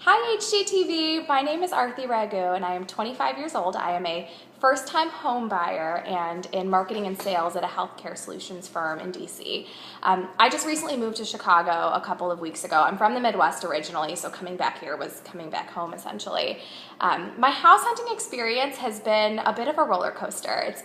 Hi HGTV, my name is Arthi and I am 25 years old. I am a first-time home buyer and in marketing and sales at a healthcare solutions firm in DC. I just recently moved to Chicago a couple of weeks ago. I'm from the Midwest originally, so coming back here was coming back home essentially. My house hunting experience has been a bit of a roller coaster. It's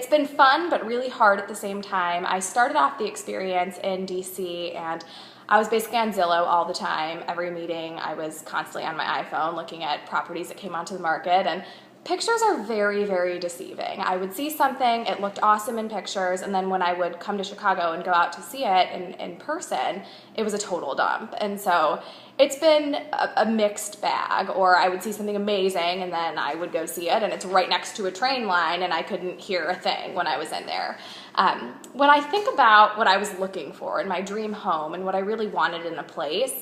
been fun but really hard at the same time. I started off the experience in DC and I was basically on Zillow all the time. Every meeting, I was constantly on my iPhone looking at properties that came onto the market, and pictures are very, very deceiving. I would see something, it looked awesome in pictures, and then when I would come to Chicago and go out to see it in person, it was a total dump. And so it's been a mixed bag, or I would see something amazing and then I would go see it and it's right next to a train line and I couldn't hear a thing when I was in there. When I think about what I was looking for in my dream home and what I really wanted in a place,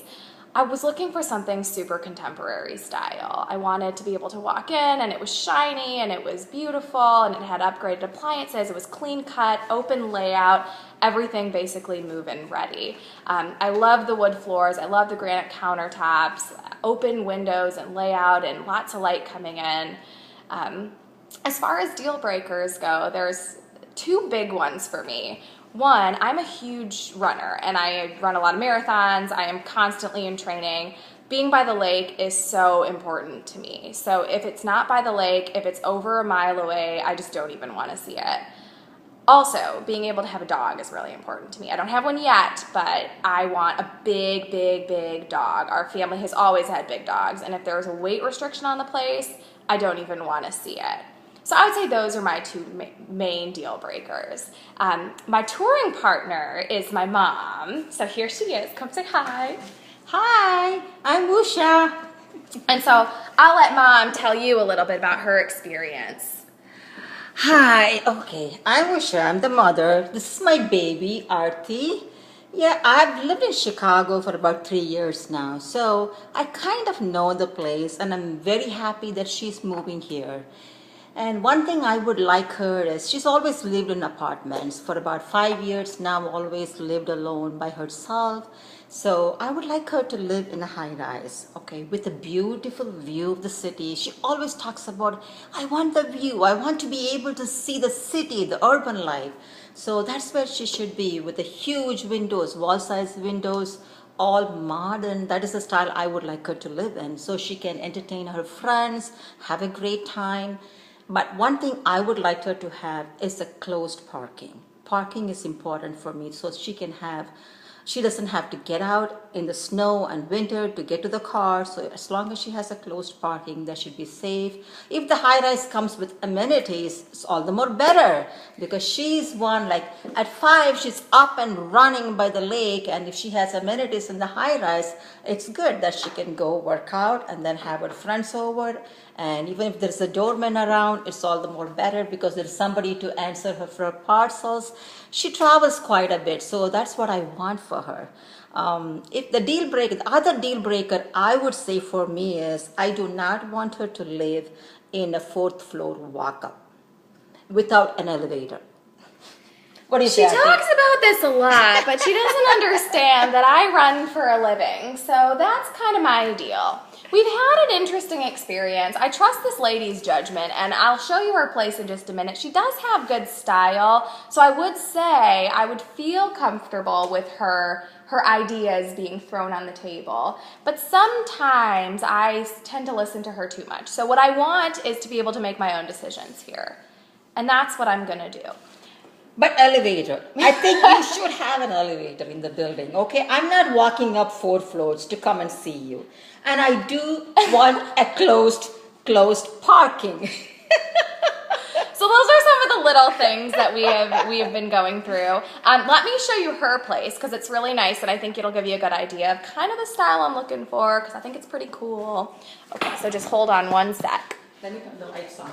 I was looking for something super contemporary style. I wanted to be able to walk in and it was shiny and it was beautiful and it had upgraded appliances. It was clean cut, open layout, everything basically move-in ready. I love the wood floors. I love the granite countertops, open windows and layout and lots of light coming in. As far as deal breakers go, there's two big ones for me. One, I'm a huge runner and I run a lot of marathons. I am constantly in training. Being by the lake is so important to me. So if it's not by the lake, if it's over a mile away, I just don't even want to see it. Also, being able to have a dog is really important to me. I don't have one yet, but I want a big, big, big dog. Our family has always had big dogs, and if there's a weight restriction on the place, I don't even want to see it. So I would say those are my two main deal breakers. My touring partner is my mom. So here she is. Come say hi. Hi, I'm Usha. And so I'll let Mom tell you a little bit about her experience. Hi, okay, I'm Usha. I'm the mother. This is my baby, Arthi. Yeah, I've lived in Chicago for about 3 years now, so I kind of know the place and I'm very happy that she's moving here. And one thing I would like her is she's always lived in apartments for about 5 years now, always lived alone by herself. So I would like her to live in a high rise, okay, with a beautiful view of the city. She always talks about, I want the view, I want to be able to see the city, the urban life. So that's where she should be, with the huge windows, wall-sized windows, all modern. That is the style I would like her to live in, so she can entertain her friends, have a great time. But one thing I would like her to have is a closed parking. Parking is important for me, so she doesn't have to get out in the snow and winter to get to the car. So as long as she has a closed parking, that should be safe. If the high rise comes with amenities, it's all the more better, because she's one, like at 5, she's up and running by the lake, and if she has amenities in the high rise, it's good that she can go work out and then have her friends over. And even if there's a doorman around, it's all the more better because there's somebody to answer her for parcels. She travels quite a bit, so that's what I want for her. If the other deal breaker I would say for me is I do not want her to live in a 4th floor walk-up without an elevator. What do you say? She talks about this a lot, but she doesn't understand that I run for a living, so that's kind of my deal. We've had an interesting experience. I trust this lady's judgment, and I'll show you her place in just a minute. She does have good style, so I would say I would feel comfortable with her ideas being thrown on the table. But sometimes I tend to listen to her too much. So what I want is to be able to make my own decisions here, and that's what I'm going to do. But elevator. I think you should have an elevator in the building, okay? I'm not walking up 4 floors to come and see you. And I do want a closed parking. So those are some of the little things that we have been going through. Let me show you her place because it's really nice and I think it'll give you a good idea of kind of the style I'm looking for because I think it's pretty cool. Okay, so just hold on one sec. Let me turn the lights on.